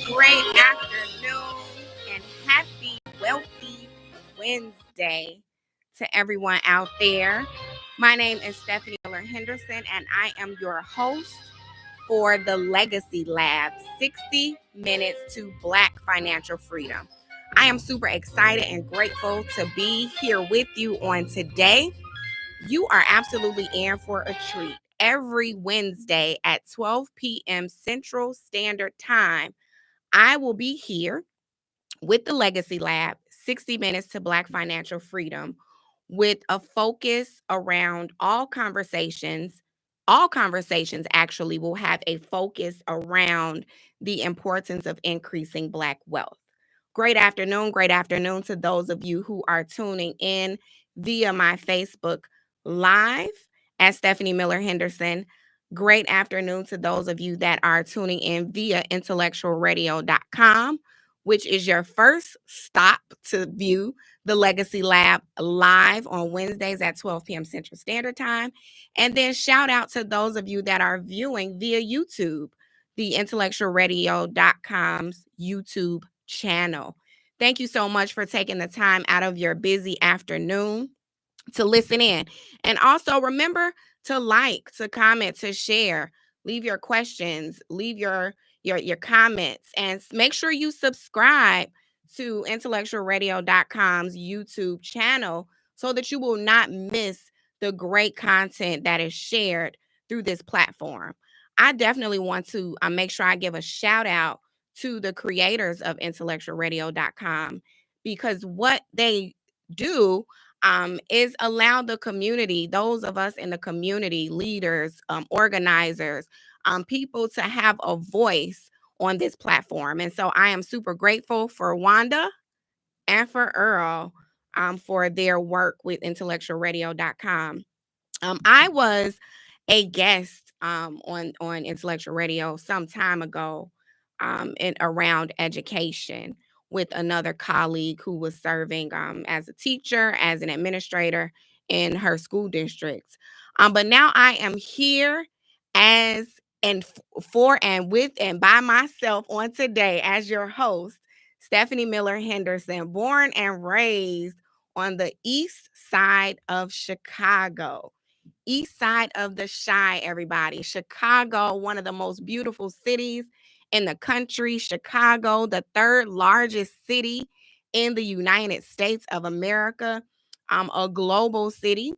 Great afternoon and happy, wealthy Wednesday to everyone out there. My name is Stephanie Miller Henderson, and I am your host for the Legacy Lab 60 Minutes to Black Financial Freedom. I am super excited and grateful to be here with you on today. You are absolutely in for a treat. Every Wednesday at 12 p.m. Central Standard Time, I will be here with the Legacy Lab, 60 Minutes to Black Financial Freedom, with a focus around all conversations. All conversations actually will have a focus around the importance of increasing Black wealth. Great afternoon to those of you who are tuning in via my Facebook Live at Stephanie Miller Henderson. Great afternoon to those of you that are tuning in via IntellectualRadio.com, which is your first stop to view the Legacy Lab live on Wednesdays at 12 p.m. Central Standard Time. And then shout out to those of you that are viewing via YouTube, the IntellectualRadio.com's YouTube channel. Thank you so much for taking the time out of your busy afternoon to listen in. And also remember to like, to comment, to share, leave your questions, leave your comments, and make sure you subscribe to IntellectualRadio.com's YouTube channel so that you will not miss the great content that is shared through this platform. I definitely want to make sure I give a shout out to the creators of IntellectualRadio.com, because what they do is allow the community, those of us in the community, leaders, organizers, people to have a voice on this platform. And so I am super grateful for Wanda and for Earl for their work with IntellectualRadio.com. I was a guest on Intellectual Radio some time ago around education with another colleague who was serving as a teacher, as an administrator in her school district. But now I am here as and for and with and by myself on today as your host, Stephanie Miller Henderson, born and raised on the east side of Chicago. East side of the Chi, everybody. Chicago, one of the most beautiful cities in the country. Chicago, the third largest city in the United States of America, a global city,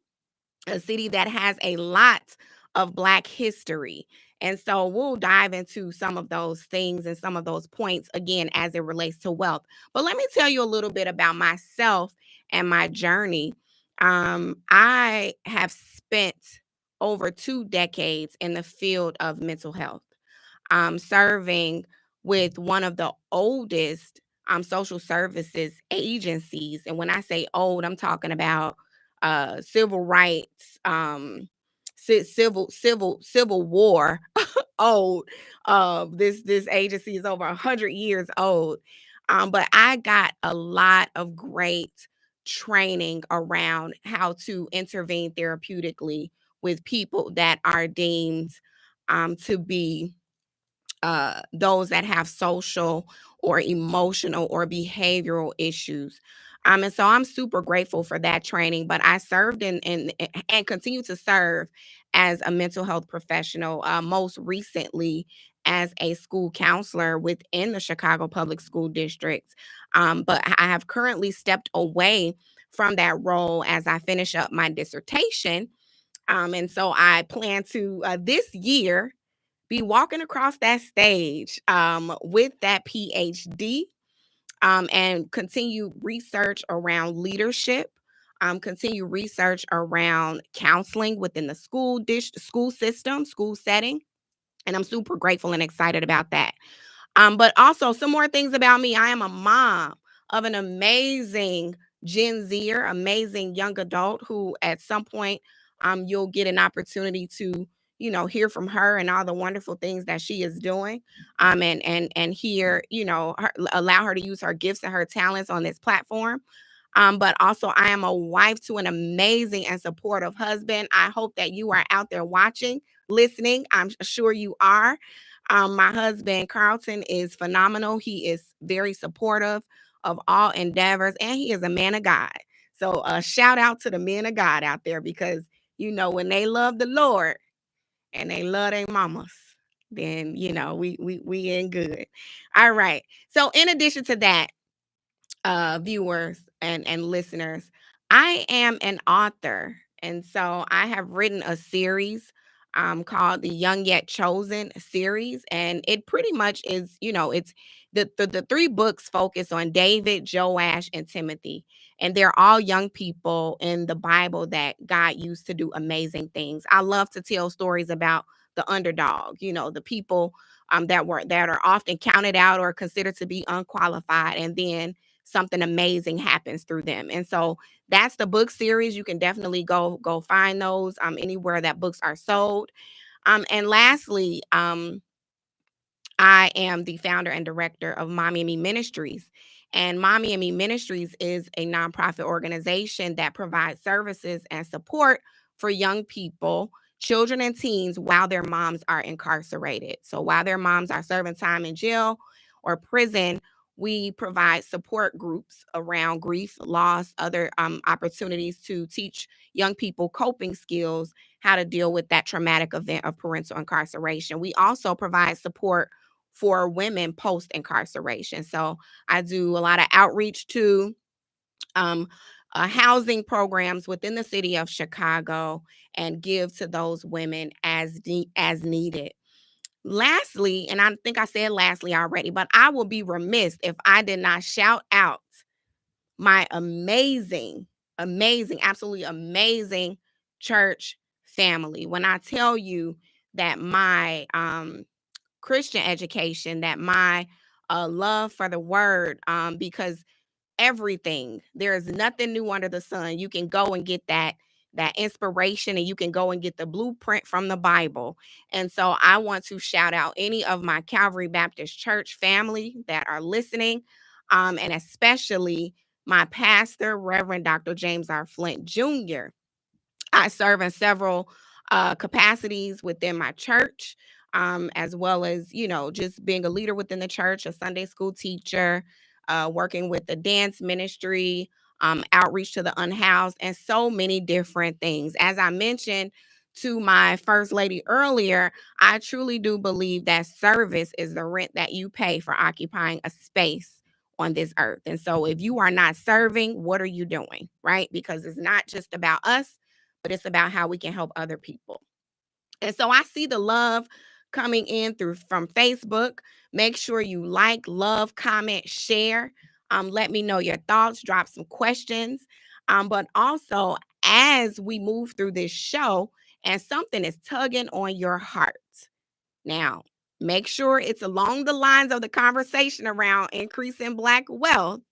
a city that has a lot of Black history. And so we'll dive into some of those things and some of those points again as it relates to wealth. But let me tell you a little bit about myself and my journey. I have spent over 2 decades in the field of mental health, serving with one of the oldest social services agencies. And when I say old, I'm talking about civil rights, civil war old. This agency is over 100 years old. But I got a lot of great training around how to intervene therapeutically with people that are deemed to be those that have social or emotional or behavioral issues. And so I'm super grateful for that training. But I served and continue to serve as a mental health professional, most recently as a school counselor within the Chicago Public School District. But I have currently stepped away from that role as I finish up my dissertation. And so I plan to this year be walking across that stage with that PhD and continue research around leadership, continue research around counseling within the school system, school setting. And I'm super grateful and excited about that. But also some more things about me. I am a mom of an amazing Gen Zer, amazing young adult who at some point you'll get an opportunity to hear from her and all the wonderful things that she is doing, and hear, allow her to use her gifts and her talents on this platform. But also I am a wife to an amazing and supportive husband. I hope that you are out there watching, listening. I'm sure you are. My husband, Carlton, is phenomenal. He is very supportive of all endeavors, and he is a man of God. So shout out to the men of God out there, because when they love the Lord and they love their mamas, then we in good. All right. So in addition to that, viewers and listeners, I am an author. And so I have written a series called the Young Yet Chosen series. And it pretty much is, it's the three books focus on David, Joash, and Timothy. And they're all young people in the Bible that God used to do amazing things. I love to tell stories about the underdog, the people that are often counted out or considered to be unqualified. And then something amazing happens through them. And so that's the book series. You can definitely go find those anywhere that books are sold. And lastly, I am the founder and director of Mommy and Me Ministries. And Mommy and Me Ministries is a nonprofit organization that provides services and support for young people, children, and teens while their moms are incarcerated. So while their moms are serving time in jail or prison, we provide support groups around grief, loss, other opportunities to teach young people coping skills, how to deal with that traumatic event of parental incarceration. We also provide support for women post incarceration. So I do a lot of outreach to um, housing programs within the city of Chicago and give to those women as needed. Lastly, and I think I said lastly already, but I will be remiss if I did not shout out my amazing, amazing, absolutely amazing church family. When I tell you that my Christian education, that my love for the word, because there is nothing new under the sun. You can go and get that inspiration, and you can go and get the blueprint from the Bible. And so I want to shout out any of my Calvary Baptist Church family that are listening, and especially my pastor, Reverend Dr. James R. Flint Jr. I serve in several capacities within my church, as well as, just being a leader within the church, a Sunday school teacher, working with the dance ministry, outreach to the unhoused, and so many different things. As I mentioned to my first lady earlier, I truly do believe that service is the rent that you pay for occupying a space on this earth. And so if you are not serving, what are you doing? Right? Because it's not just about us, but it's about how we can help other people. And so I see the love coming in from Facebook. Make sure you like, love, comment, share. Let me know your thoughts, drop some questions. But also, as we move through this show and something is tugging on your heart, now make sure it's along the lines of the conversation around increasing Black wealth.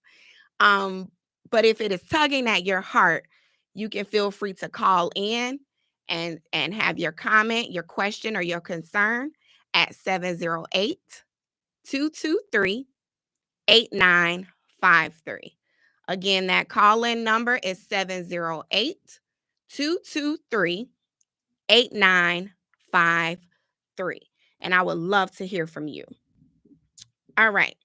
Um, but if it is tugging at your heart, you can feel free to call in and have your comment, your question, or your concern at 708-223-8953. Again, that call-in number is 708-223-8953. And I would love to hear from you. All right.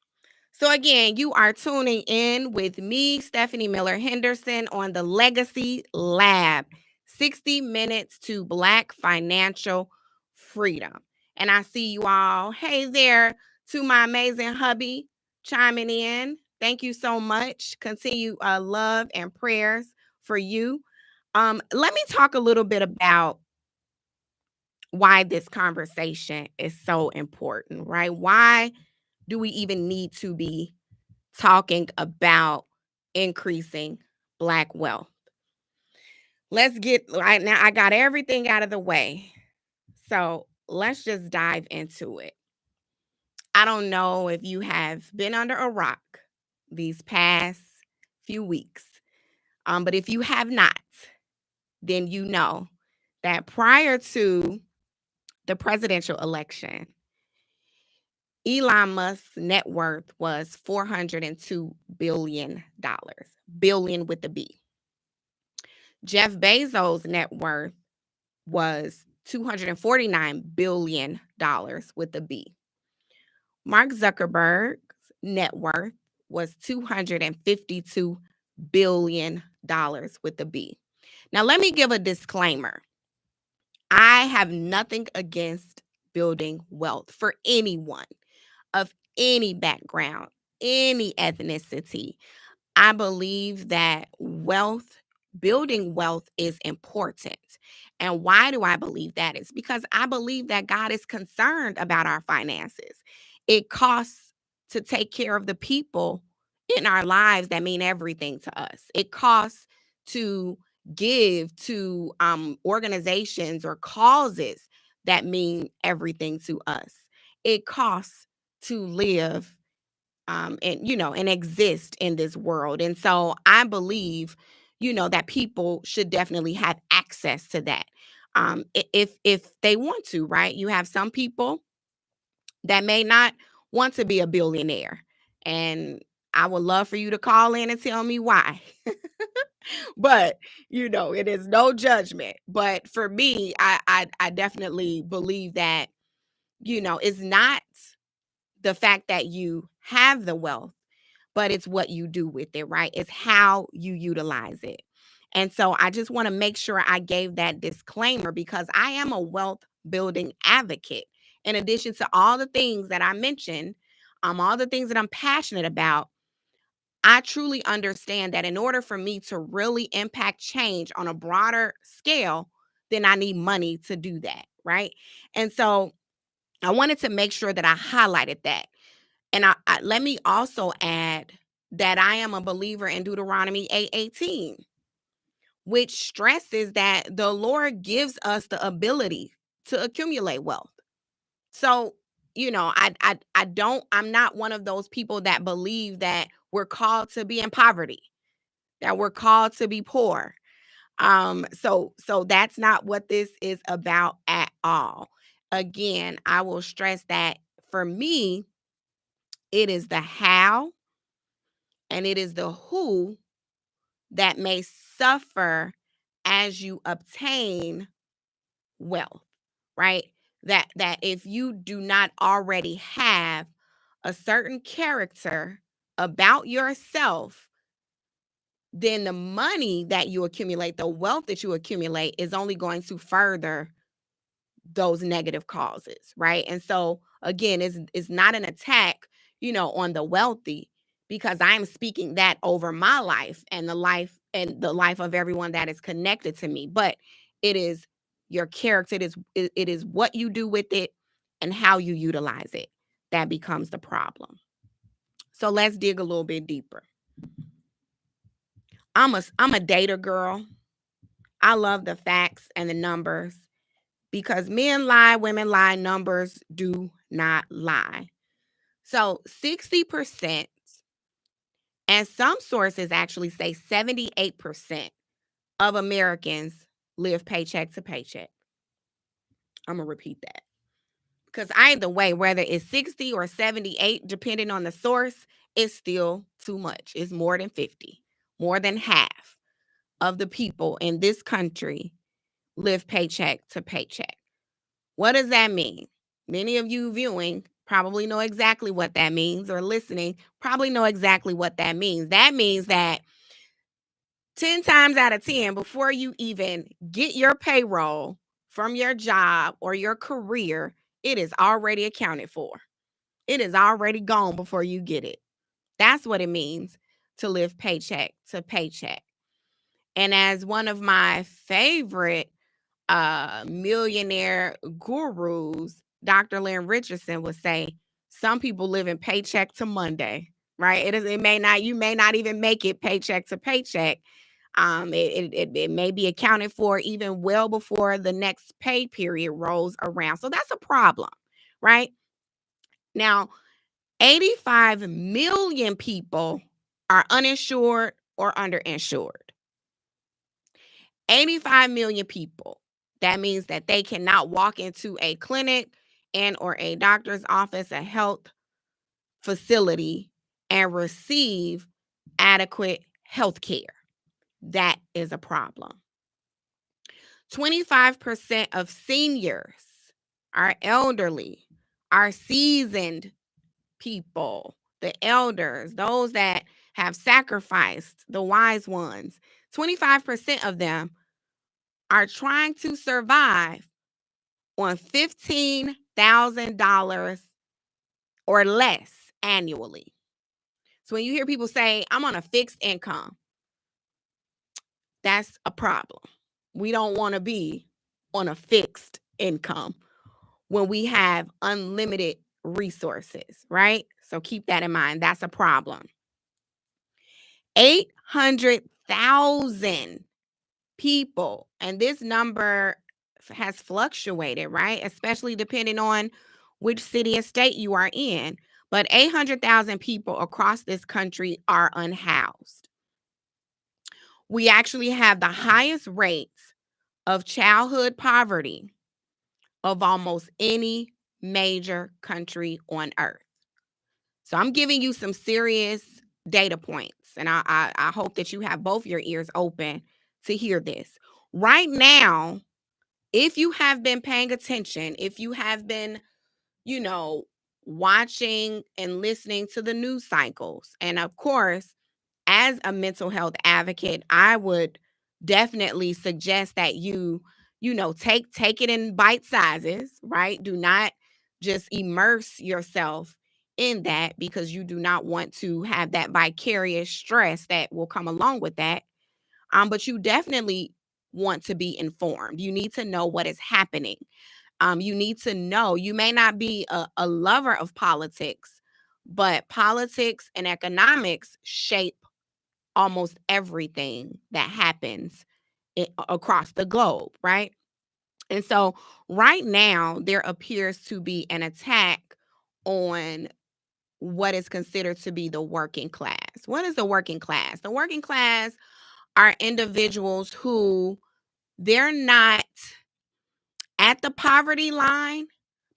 So again, you are tuning in with me, Stephanie Miller Henderson, on the Legacy Lab, 60 Minutes to Black Financial Freedom. And I see you all. Hey there to my amazing hubby chiming in. Thank you so much. Continue love and prayers for you. Let me talk a little bit about why this conversation is so important, right? Why do we even need to be talking about increasing Black wealth? Let's get right now. I got everything out of the way. So let's just dive into it. I don't know if you have been under a rock these past few weeks, but if you have not, then you know that prior to the presidential election, Elon Musk's net worth was $402 billion, billion with a B. Jeff Bezos' net worth was $249 billion with a B. Mark Zuckerberg's net worth was $252 billion with a B. Now, let me give a disclaimer. I have nothing against building wealth for anyone of any background, any ethnicity. I believe that building wealth is important. And why do I believe that? It's because I believe that God is concerned about our finances. It costs to take care of the people in our lives that mean everything to us. It costs to give to organizations or causes that mean everything to us. It costs to live and exist in this world. And so I believe, that people should definitely have access to that. If they want to, right? You have some people that may not want to be a billionaire. And I would love for you to call in and tell me why. But it is no judgment. But for me, I definitely believe that, it's not the fact that you have the wealth, but it's what you do with it, right? It's how you utilize it. And so I just want to make sure I gave that disclaimer because I am a wealth building advocate. In addition to all the things that I mentioned, all the things that I'm passionate about, I truly understand that in order for me to really impact change on a broader scale, then I need money to do that, right? And so I wanted to make sure that I highlighted that. And let me also add that I am a believer in Deuteronomy 8:18, which stresses that the Lord gives us the ability to accumulate wealth. So, I'm not one of those people that believe that we're called to be in poverty, that we're called to be poor. So that's not what this is about at all. Again, I will stress that for me, it is the how and it is the who that may suffer as you obtain wealth, right? That if you do not already have a certain character about yourself, then the money that you accumulate, the wealth that you accumulate is only going to further those negative causes, right? And so again, it's not an attack, on the wealthy, because I'm speaking that over my life and the life of everyone that is connected to me. But it is your character, it is what you do with it and how you utilize it that becomes the problem. So let's dig a little bit deeper. I'm a data girl. I love the facts and the numbers. Because men lie, women lie, numbers do not lie. So 60%, and some sources actually say 78% of Americans live paycheck to paycheck. I'm going to repeat that. Because either way, whether it's 60 or 78, depending on the source, it's still too much. It's more than 50. More than half of the people in this country live paycheck to paycheck. What does that mean? Many of you viewing probably know exactly what that means, or listening probably know exactly what that means. That means that 10 times out of 10, before you even get your payroll from your job or your career, it is already accounted for. It is already gone before you get it. That's what it means to live paycheck to paycheck. And as one of my favorite millionaire gurus, Dr. Lynn Richardson, would say, some people live in paycheck to Monday, right? You may not even make it paycheck to paycheck. It may be accounted for even well before the next pay period rolls around. So that's a problem, right? Now, 85 million people are uninsured or underinsured. 85 million people. That means that they cannot walk into a clinic and or a doctor's office, a health facility, and receive adequate health care. That is a problem. 25% of seniors, our elderly, our seasoned people, the elders, those that have sacrificed, the wise ones, 25% of them are trying to survive on $15,000 or less annually. So when you hear people say, I'm on a fixed income, that's a problem. We don't want to be on a fixed income when we have unlimited resources, right? So keep that in mind. That's a problem. 800,000 people, and this number has fluctuated, right? Especially depending on which city and state you are in. But 800,000 people across this country are unhoused. We actually have the highest rates of childhood poverty of almost any major country on earth. So I'm giving you some serious data points, and I hope that you have both your ears open to hear this. Right now, if you have been paying attention, if you have been, watching and listening to the news cycles, and of course, as a mental health advocate, I would definitely suggest that take it in bite sizes, right? Do not just immerse yourself in that, because you do not want to have that vicarious stress that will come along with that. But you definitely want to be informed. You need to know what is happening. You need to know. You may not be a lover of politics, but politics and economics shape almost everything that happens across the globe, right? And so right now, there appears to be an attack on what is considered to be the working class. What is the working class? The working class are individuals who they're not at the poverty line,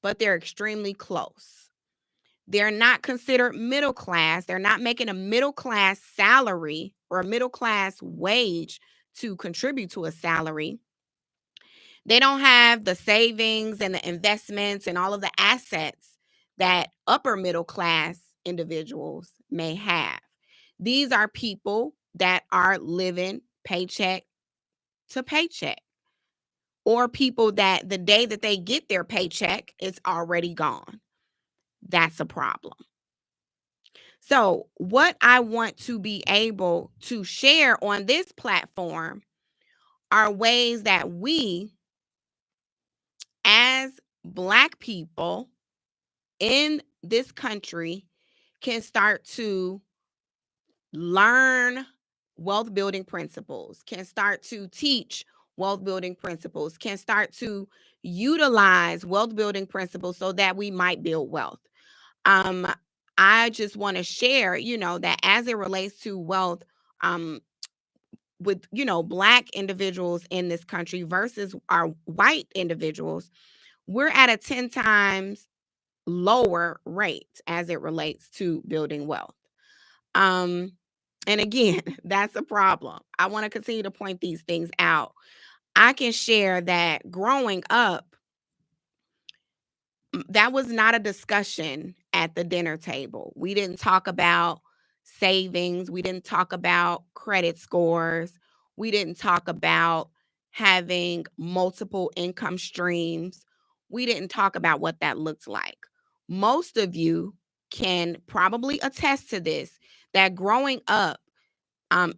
but they're extremely close. They're not considered middle class. They're not making a middle class salary or a middle class wage to contribute to a salary. They don't have the savings and the investments and all of the assets that upper middle class individuals may have. These are people that are living paycheck to paycheck, or people that the day that they get their paycheck, it's already gone. That's a problem. So, what I want to be able to share on this platform are ways that we, as Black people in this country, can start to learn wealth building principles, can start to teach wealth building principles, can start to utilize wealth building principles so that we might build wealth. Um, I just want to share, that as it relates to wealth, with, Black individuals in this country versus our white individuals, we're at a 10 times lower rate as it relates to building wealth. And again, that's a problem. I want to continue to point these things out. I can share that growing up, that was not a discussion at the dinner table. We didn't talk about savings. We didn't talk about credit scores. We didn't talk about having multiple income streams. We didn't talk about what that looked like. Most of you can probably attest to this, that growing up,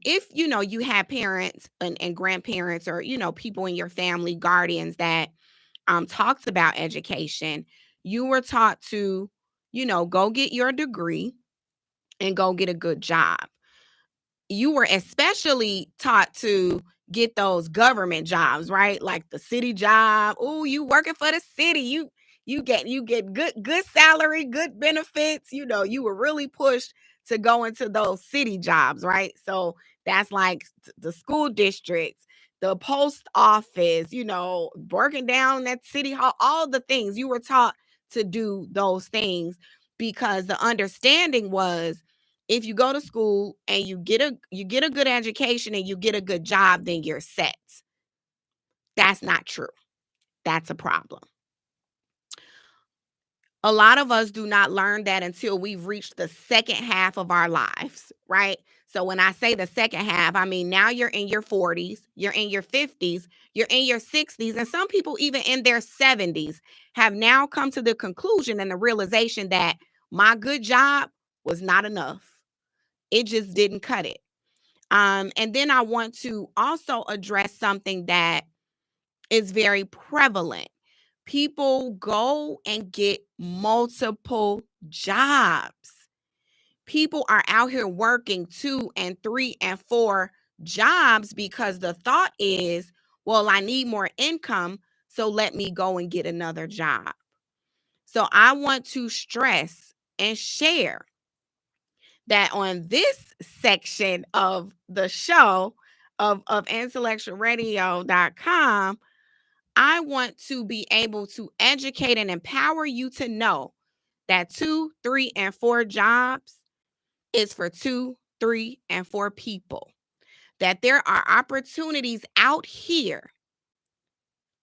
if you had parents and grandparents, or people in your family, guardians that talks about education, you were taught to, go get your degree and go get a good job. You were especially taught to get those government jobs, right? Like the city job. Oh, you working for the city. You get good salary, good benefits. You were really pushed to go into those city jobs, right? So that's like the school districts, the post office, working down at city hall, all the things you were taught to do those things, because the understanding was, if you go to school and you get a good education and you get a good job, then you're set. That's not true. That's a problem. A lot of us do not learn that until we've reached the second half of our lives, right? So when I say the second half, I mean now you're in your 40s, you're in your 50s, you're in your 60s, and some people even in their 70s have now come to the conclusion and the realization that my good job was not enough. It just didn't cut it. And then I want to also address something that is very prevalent. People go and get multiple jobs. People are out here working 2 and 3 and 4 jobs because the thought is, well, I need more income, so let me go and get another job. So I want to stress and share that on this section of the show of IntellectualRadio.com, I want to be able to educate and empower you to know that 2, 3, and 4 jobs is for 2, 3, and 4 people. That there are opportunities out here.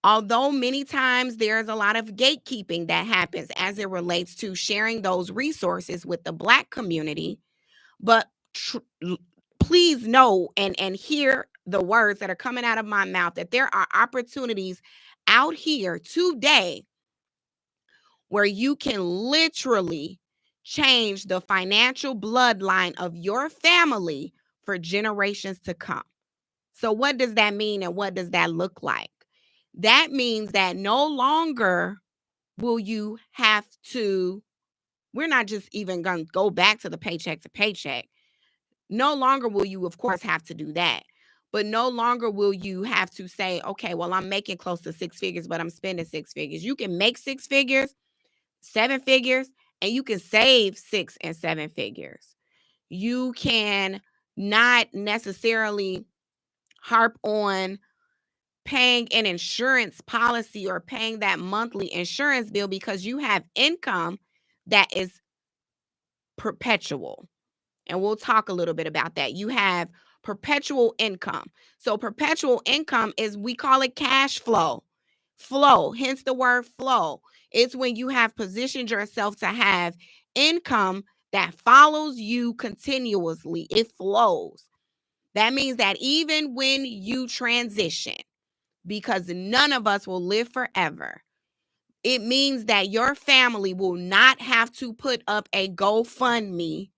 Although many times there's a lot of gatekeeping that happens as it relates to sharing those resources with the Black community, but please know and hear the words that are coming out of my mouth, that there are opportunities out here today where you can literally change the financial bloodline of your family for generations to come. So what does that mean and what does that look like? That means that no longer will you have to, we're not just even going to go back to the paycheck to paycheck. No longer will you, of course, have to do that. But no longer will you have to say, okay, well, I'm making close to 6 figures, but I'm spending 6 figures. You can make 6 figures, 7 figures, and you can save 6 and 7 figures. You can not necessarily harp on paying an insurance policy or paying that monthly insurance bill because you have income that is perpetual. And we'll talk a little bit about that. You have perpetual income. So perpetual income is, we call it cash flow. Flow, hence the word flow. It's when you have positioned yourself to have income that follows you continuously. It flows. That means that even when you transition, because none of us will live forever, it means that your family will not have to put up a GoFundMe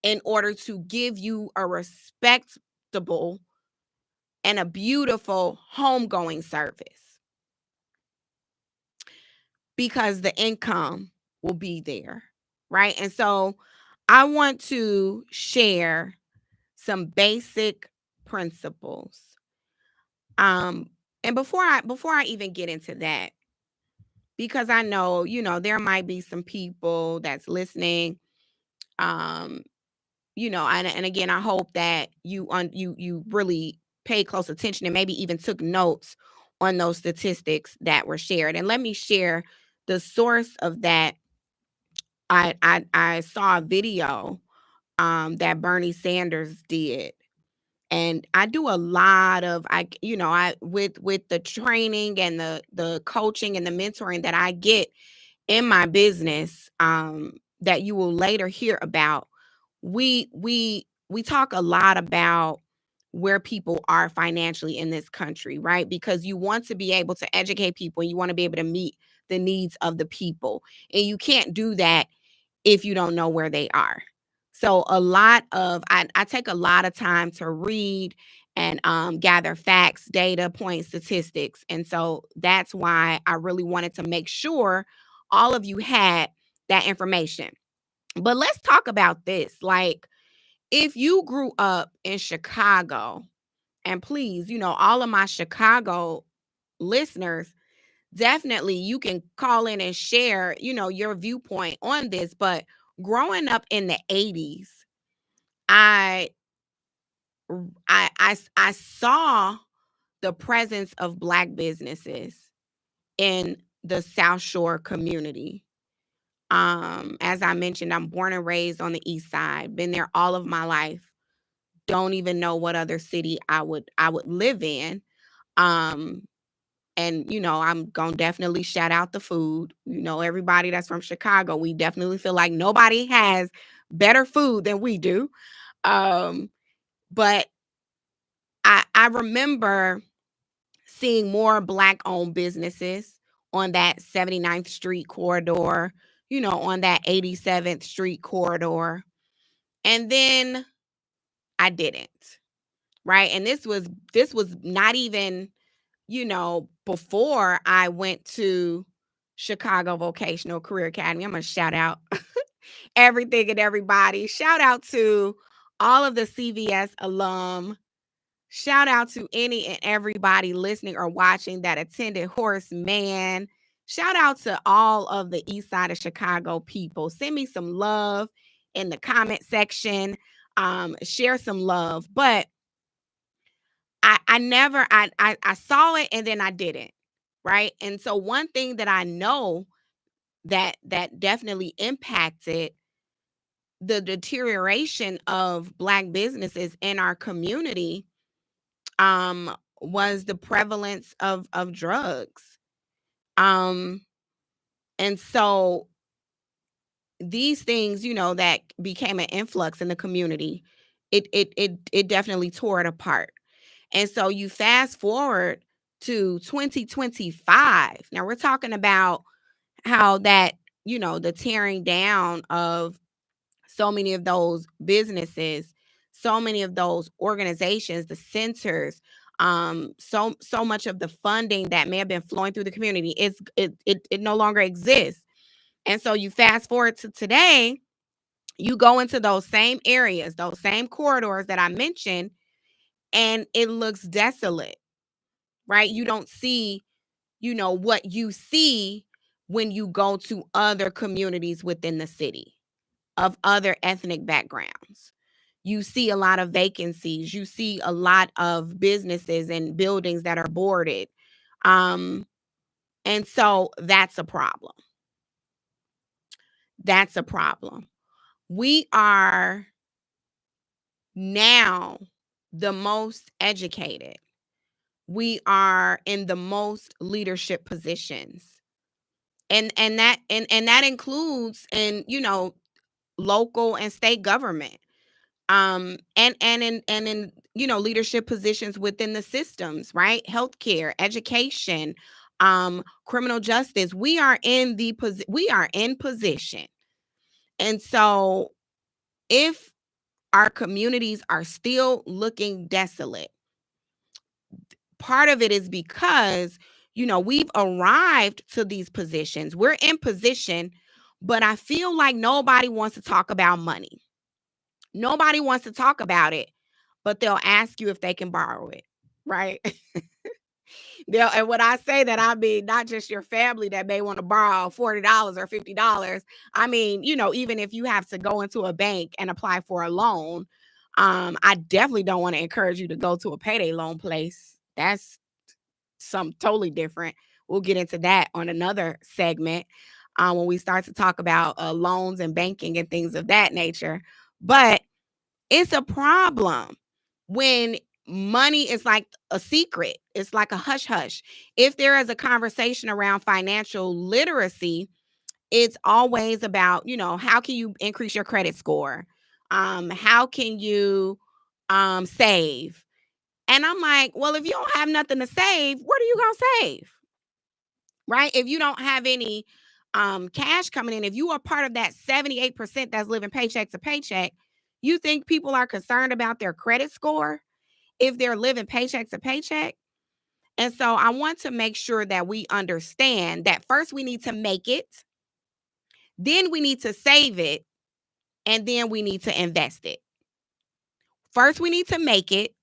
in order to give you a respectable and a beautiful homegoing service, because the income will be there, right? And so I want to share some basic principles. And before I even get into that, because I know, there might be some people that's listening, and again, I hope that you really pay close attention and maybe even took notes on those statistics that were shared. And let me share the source of that. I saw a video that Bernie Sanders did. And I do a lot of with the training and the coaching and the mentoring that I get in my business, that you will later hear about. We talk a lot about where people are financially in this country, right? Because you want to be able to educate people, and you want to be able to meet the needs of the people. And you can't do that if you don't know where they are. So I take a lot of time to read and gather facts, data, points, statistics. And so that's why I really wanted to make sure all of you had that information. But let's talk about this. Like, if you grew up in Chicago, and please, all of my Chicago listeners, definitely you can call in and share, your viewpoint on this. But growing up in the 80s, I saw the presence of Black businesses in the South Shore community. As I mentioned, I'm born and raised on the East Side, been there all of my life. Don't even know what other city I would live in. Um, and I'm gonna definitely shout out the food. Everybody that's from Chicago, we definitely feel like nobody has better food than we do. Um, but I remember seeing more Black owned businesses on that 79th Street corridor, on that 87th Street corridor. And then I didn't, right? And this was not even, before I went to Chicago Vocational Career Academy. I'm going to shout out everything and everybody. Shout out to all of the CVS alum. Shout out to any and everybody listening or watching that attended Horace Mann. Shout out to all of the East Side of Chicago people. Send me some love in the comment section. Share some love. But I never I saw it and then I didn't. Right. And so one thing that I know that definitely impacted the deterioration of Black businesses in our community was the prevalence of drugs. Um and so these things, that became an influx in the community, it definitely tore it apart. And so you fast forward to 2025. Now we're talking about how that, the tearing down of so many of those businesses, so many of those organizations, the centers, so much of the funding that may have been flowing through the community it no longer exists. And so you fast forward to today, you go into those same areas, those same corridors that I mentioned, and it looks desolate, right? You don't see, what you see when you go to other communities within the city of other ethnic backgrounds. You see a lot of vacancies. You see a lot of businesses and buildings that are boarded. Um, and so that's a problem. That's a problem. We are now the most educated. We are in the most leadership positions. And that includes in, local and state government. And in leadership positions within the systems, right? Healthcare, education, criminal justice. We are in position. And so if our communities are still looking desolate, part of it is because we've arrived to these positions. We're in position, but I feel like nobody wants to talk about money. Nobody wants to talk about it, but they'll ask you if they can borrow it, right? And when I say that, I mean not just your family that may want to borrow $40 or $50. I mean, even if you have to go into a bank and apply for a loan, I definitely don't want to encourage you to go to a payday loan place. That's something totally different. We'll get into that on another segment when we start to talk about loans and banking and things of that nature. But it's a problem when money is like a secret. It's like a hush hush. If there is a conversation around financial literacy, it's always about, how can you increase your credit score? How can you save? And I'm like, well, if you don't have nothing to save, what are you going to save? Right? If you don't have any cash coming in, if you are part of that 78% that's living paycheck to paycheck, you think people are concerned about their credit score if they're living paycheck to paycheck? And so I want to make sure that we understand that first we need to make it, then we need to save it, and then we need to invest it. First we need to make it,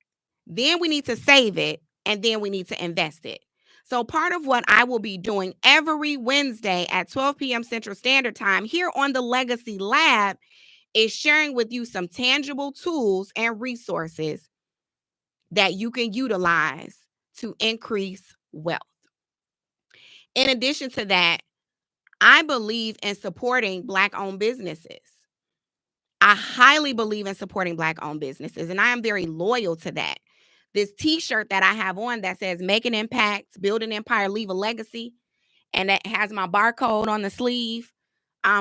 then we need to save it, and then we need to invest it. So part of what I will be doing every Wednesday at 12 p.m. Central Standard Time here on the Legacy Lab is sharing with you some tangible tools and resources that you can utilize to increase wealth. In addition to that, I believe in supporting Black-owned businesses. I highly believe in supporting Black-owned businesses, and I am very loyal to that. This T-shirt that I have on that says "Make an Impact, Build an Empire, Leave a Legacy," and that has my barcode on the sleeve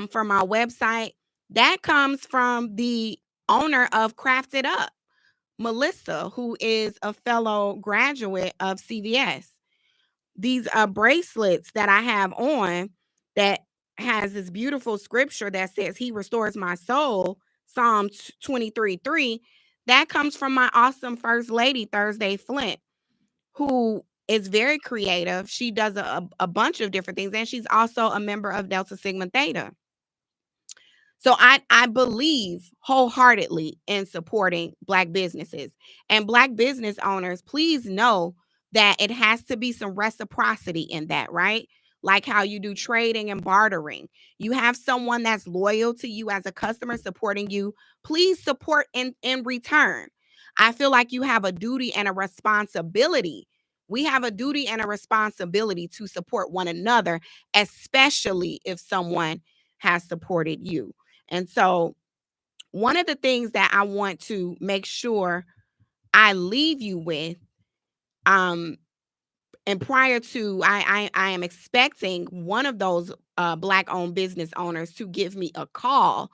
for my website. That comes from the owner of Craft It Up, Melissa, who is a fellow graduate of CVS. These bracelets that I have on that has this beautiful scripture that says he restores my soul, Psalm 23:3, that comes from my awesome first lady, Thursday Flint, who is very creative. She does a bunch of different things, and she's also a member of Delta Sigma Theta. So I believe wholeheartedly in supporting Black businesses, and Black business owners. Please know that it has to be some reciprocity in that, right? Like how you do trading and bartering. You have someone that's loyal to you as a customer supporting you. Please support in return. I feel like you have a duty and a responsibility. We have a duty and a responsibility to support one another, especially if someone has supported you. And so, one of the things that I want to make sure I leave you with, and prior to, I am expecting one of those Black-owned business owners to give me a call.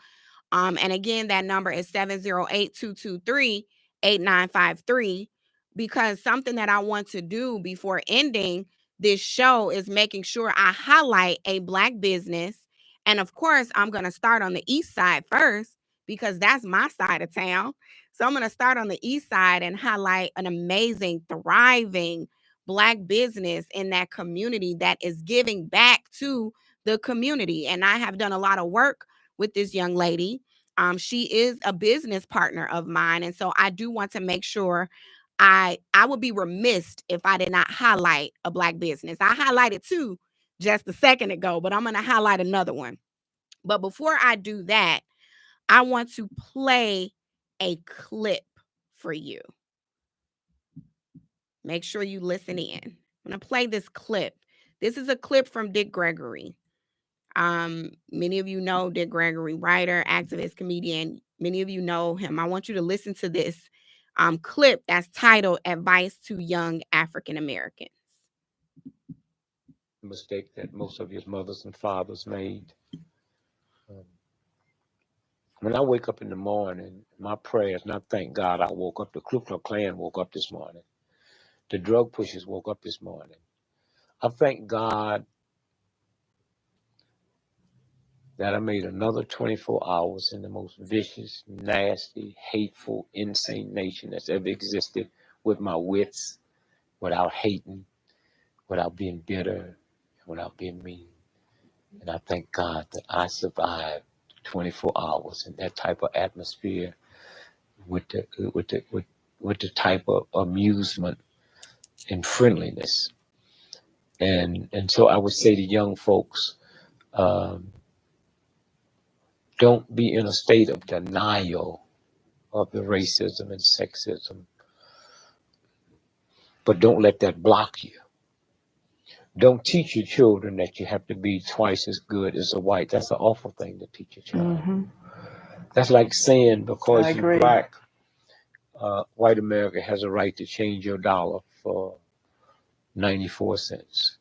And again, that number is 708-223-8953, because something that I want to do before ending this show is making sure I highlight a Black business. And of course, I'm going to start on the East Side first because that's my side of town. So I'm going to start on the East Side and highlight an amazing, thriving Black business in that community that is giving back to the community. And I have done a lot of work with this young lady. She is a business partner of mine. And so I do want to make sure I would be remiss if I did not highlight a Black business. I highlighted two just a second ago, but I'm going to highlight another one. But before I do that, I want to play a clip for you. Make sure you listen in. I'm going to play this clip. This is a clip from Dick Gregory. Many of you know Dick Gregory, writer, activist, comedian. Many of you know him. I want you to listen to this clip that's titled "Advice to Young African Americans." Mistake that most of your mothers and fathers made. When I wake up in the morning, my prayers, and I thank God I woke up, the Ku Klux Klan woke up this morning. The drug pushers woke up this morning. I thank God that I made another 24 hours in the most vicious, nasty, hateful, insane nation that's ever existed, with my wits, without hating, without being bitter, without being mean. And I thank God that I survived 24 hours in that type of atmosphere with the type of amusement and friendliness. And so I would say to young folks, don't be in a state of denial of the racism and sexism, but don't let that block you. Don't teach your children that you have to be twice as good as a white. That's an awful thing to teach your child. Mm-hmm. That's like saying because you're Black, white America has a right to change your dollar for 94 cents.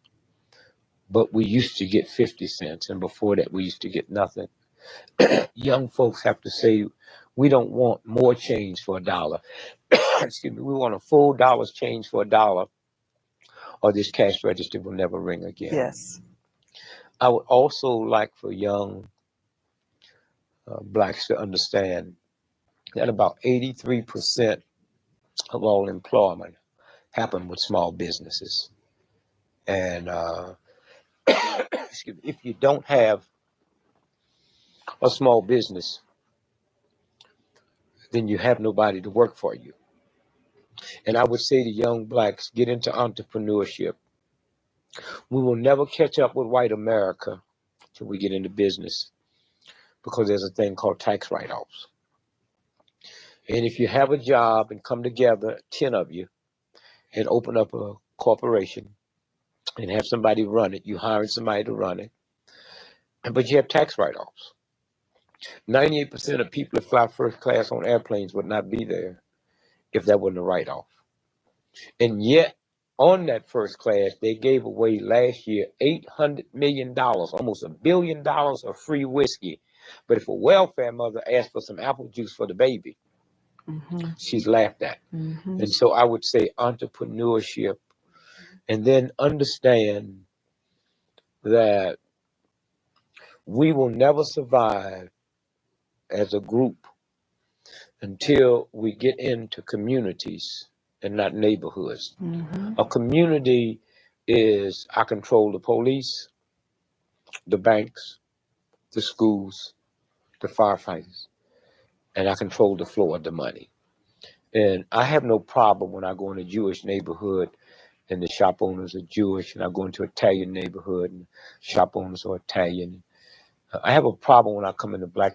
But we used to get 50 cents, and before that we used to get nothing. Young folks have to say, we don't want more change for a dollar. Excuse me, we want a full dollar's change for a dollar, or this cash register will never ring again. Yes. I would also like for young Blacks to understand that about 83% of all employment happen with small businesses. And excuse me, if you don't have a small business, then you have nobody to work for you. And I would say to young Blacks, get into entrepreneurship. We will never catch up with white America till we get into business, because there's a thing called tax write-offs. And if you have a job and come together, 10 of you, and open up a corporation and have somebody run it, you hiring somebody to run it, but you have tax write-offs. 98% of people that fly first class on airplanes would not be there if that wasn't a write-off. And yet, on that first class, they gave away last year $800 million, almost $1 billion of free whiskey. But if a welfare mother asked for some apple juice for the baby, she's laughed at. And so I would say entrepreneurship, and then understand that we will never survive as a group until we get into communities and not neighborhoods. A community is, I control the police, the banks, the schools, the firefighters, and I control the flow of the money. And I have no problem when I go in a Jewish neighborhood and the shop owners are Jewish, and I go into an Italian neighborhood and shop owners are Italian. I have a problem when I come into black